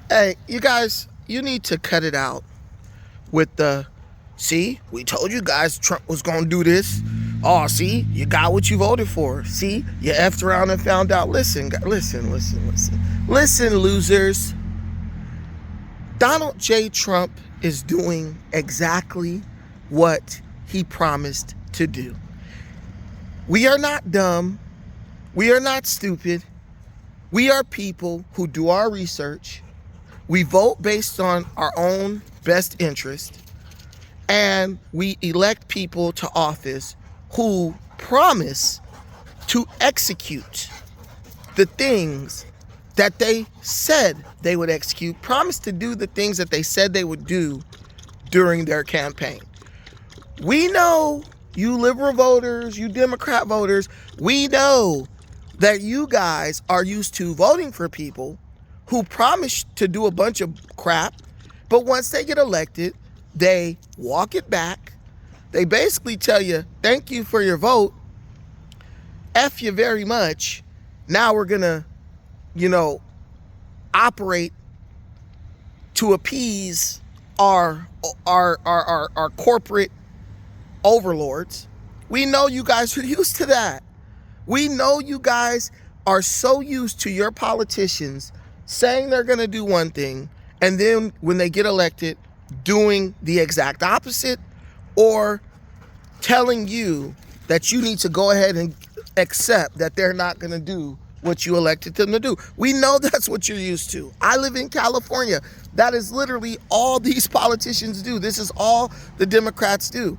Hey, you guys, you need to cut it out with the, see, we told you guys Trump was going to do this. Oh, see, you got what you voted for. See, you effed around and found out. Listen, listen, losers. Donald J. Trump is doing exactly what he promised to do. We are not dumb. We are not stupid. We are people who do our research. We vote based on our own best interest. And we elect people to office who promise to execute the things that they said they would execute, promise to do the things that they said they would do during their campaign. We know, you liberal voters, you Democrat voters, we know that you guys are used to voting for people who promise to do a bunch of crap, but once they get elected, they walk it back. They basically tell you, thank you for your vote, F you very much. Now we're gonna, operate to appease our corporate overlords. We know you guys are used to that. We know you guys are so used to your politicians saying they're going to do one thing, and then when they get elected, doing the exact opposite, or telling you that you need to go ahead and accept that they're not going to do what you elected them to do. We know that's what you're used to. I live in California. That is literally all these politicians do. This is all the Democrats do.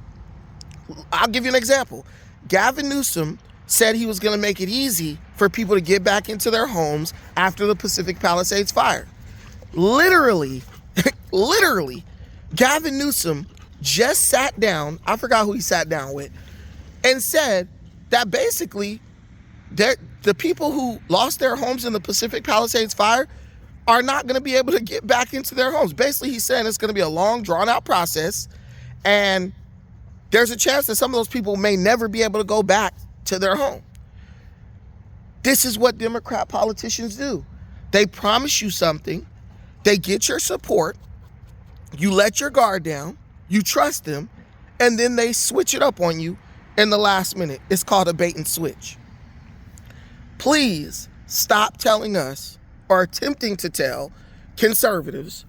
I'll give you an example. Gavin Newsom said he was going to make it easy for people to get back into their homes after the Pacific Palisades fire. Literally, Gavin Newsom just sat down, I forgot who he sat down with, and said that basically the people who lost their homes in the Pacific Palisades fire are not going to be able to get back into their homes. Basically, he's saying it's going to be a long, drawn-out process, and there's a chance that some of those people may never be able to go back to their home. This is what Democrat politicians do. They promise you something, they get your support, you let your guard down, you trust them, and then they switch it up on you in the last minute. It's called a bait and switch. Please stop telling us, or attempting to tell, conservatives,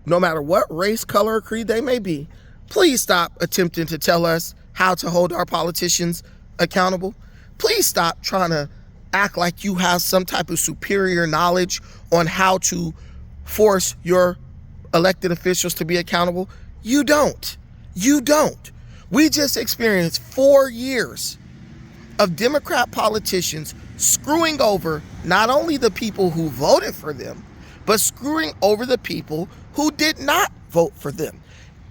no matter what race, color, or creed they may be, please stop attempting to tell us how to hold our politicians accountable. Please stop trying to act like you have some type of superior knowledge on how to force your elected officials to be accountable. You don't. You don't. We just experienced 4 years of Democrat politicians screwing over not only the people who voted for them, but screwing over the people who did not vote for them.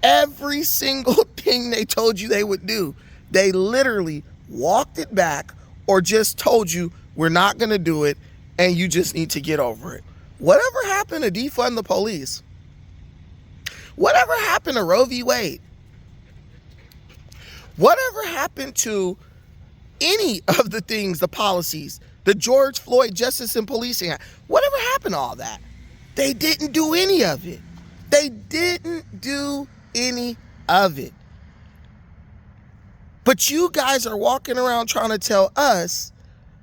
Every single thing they told you they would do, they literally walked it back or just told you, we're not going to do it, and you just need to get over it. Whatever happened to defund the police? Whatever happened to Roe v. Wade? Whatever happened to any of the things, the policies, the George Floyd Justice and Policing Act? Whatever happened to all that? They didn't do any of it. They didn't do any of it. But you guys are walking around trying to tell us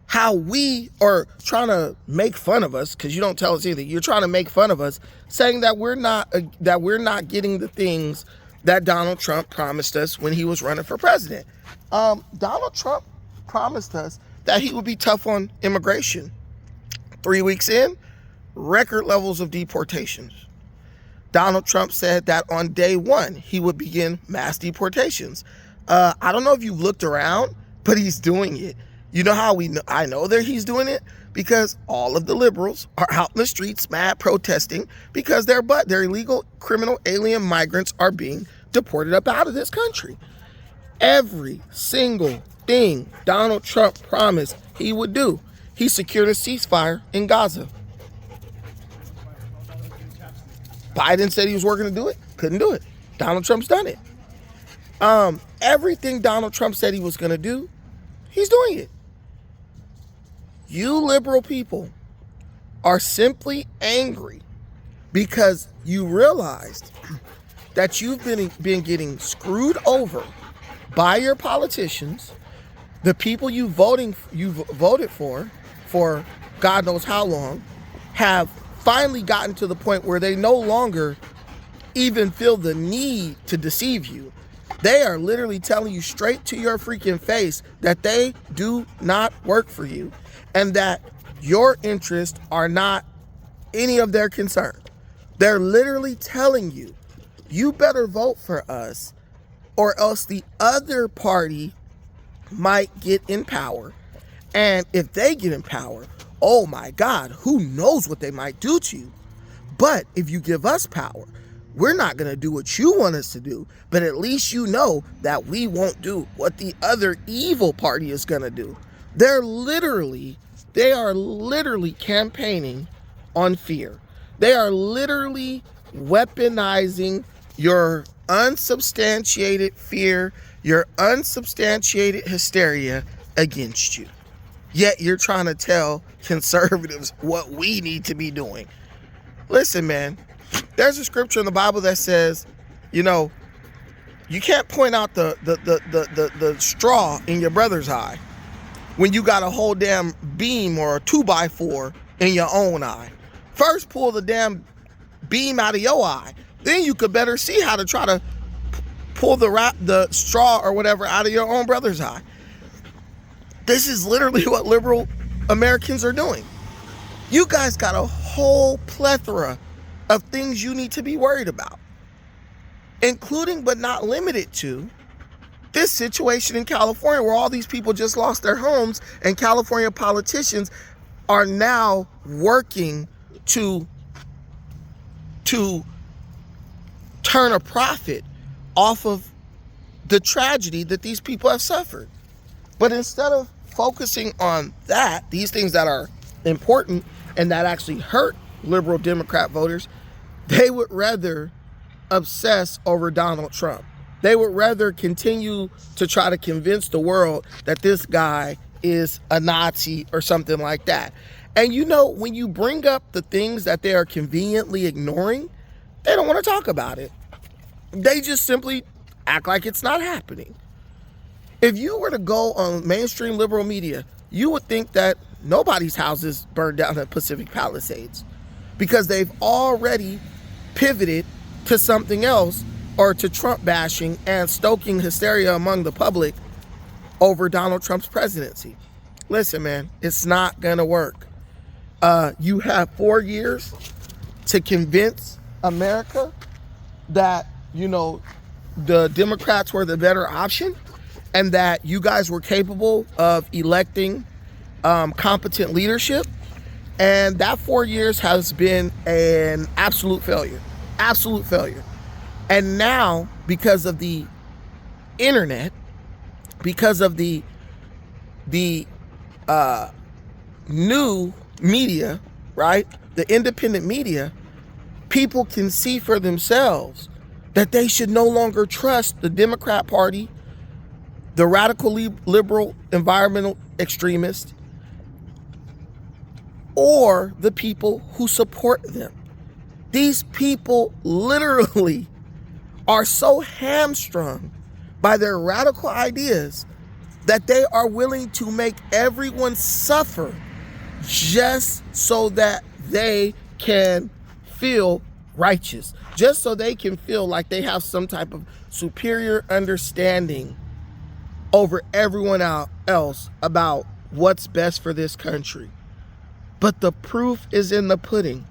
how we are trying to make fun of us, because you don't tell us anything. You're trying to make fun of us, saying that we're not getting the things that Donald Trump promised us when he was running for president. Donald Trump promised us that he would be tough on immigration. 3 weeks in, record levels of deportations. Donald Trump said that on day one, he would begin mass deportations. I don't know if you've looked around, but he's doing it. You know how I know that he's doing it? Because all of the liberals are out in the streets mad protesting because their illegal criminal alien migrants are being deported up out of this country. Every single thing Donald Trump promised he would do, he secured a ceasefire in Gaza. Biden said he was working to do it, couldn't do it. Donald Trump's done it. Everything Donald Trump said he was going to do, he's doing it. You liberal people are simply angry because you realized that you've been getting screwed over by your politicians, the people you voted for God knows how long, have finally gotten to the point where they no longer even feel the need to deceive you. They are literally telling you straight to your freaking face that they do not work for you and that your interests are not any of their concern. They're literally telling you, you better vote for us or else the other party might get in power. And if they get in power, oh my God, who knows what they might do to you. But if you give us power, we're not going to do what you want us to do, but at least you know that we won't do what the other evil party is going to do. They are literally campaigning on fear. They are literally weaponizing your unsubstantiated fear, your unsubstantiated hysteria against you. Yet you're trying to tell conservatives what we need to be doing. Listen, man, there's a scripture in the Bible that says, you can't point out the straw in your brother's eye when you got a whole damn beam or a 2x4 in your own eye. First, pull the damn beam out of your eye. Then you could better see how to try to pull the straw or whatever out of your own brother's eye. This is literally what liberal Americans are doing. You guys got a whole plethora of things you need to be worried about, including but not limited to this situation in California where all these people just lost their homes and California politicians are now working to turn a profit off of the tragedy that these people have suffered. But instead of focusing on that, these things that are important and that actually hurt liberal Democrat voters, they would rather obsess over Donald Trump. They would rather continue to try to convince the world that this guy is a Nazi or something like that. And when you bring up the things that they are conveniently ignoring, they don't want to talk about it. They just simply act like it's not happening. If you were to go on mainstream liberal media, you would think that nobody's houses burned down at Pacific Palisades because they've already pivoted to something else or to Trump bashing and stoking hysteria among the public over Donald Trump's presidency. Listen, man, it's not going to work. You have 4 years to convince America that, the Democrats were the better option and that you guys were capable of electing competent leadership. And that 4 years has been an absolute failure. Absolute failure. And now, because of the internet, because of the new media, right? The independent media, people can see for themselves that they should no longer trust the Democrat Party, the radical liberal environmental extremists, or the people who support them. These people literally are so hamstrung by their radical ideas that they are willing to make everyone suffer just so that they can feel righteous, just so they can feel like they have some type of superior understanding over everyone else about what's best for this country. But the proof is in the pudding.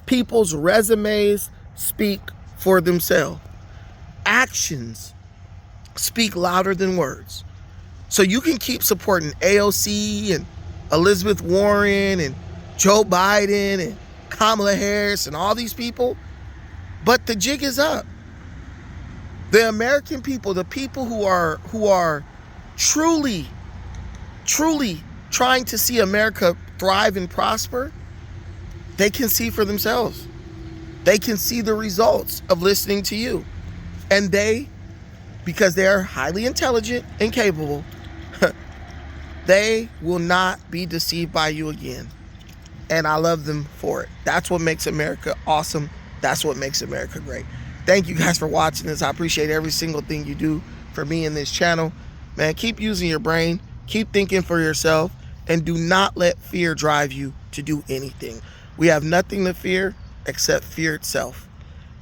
People's resumes speak for themselves. Actions speak louder than words. So you can keep supporting AOC and Elizabeth Warren and Joe Biden and Kamala Harris and all these people, but the jig is up. The American people, the people who are truly trying to see America thrive and prosper, they can see for themselves. They can see the results of listening to you. And they, because they are highly intelligent and capable, they will not be deceived by you again. and I love them for it. That's what makes America awesome. That's what makes America great. Thank you guys for watching this. I appreciate every single thing you do for me in this channel. Man, keep using your brain. Keep thinking for yourself. And do not let fear drive you to do anything. We have nothing to fear except fear itself.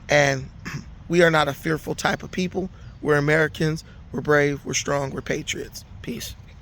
And we are not a fearful type of people. We're Americans. We're brave. We're strong. We're patriots. Peace.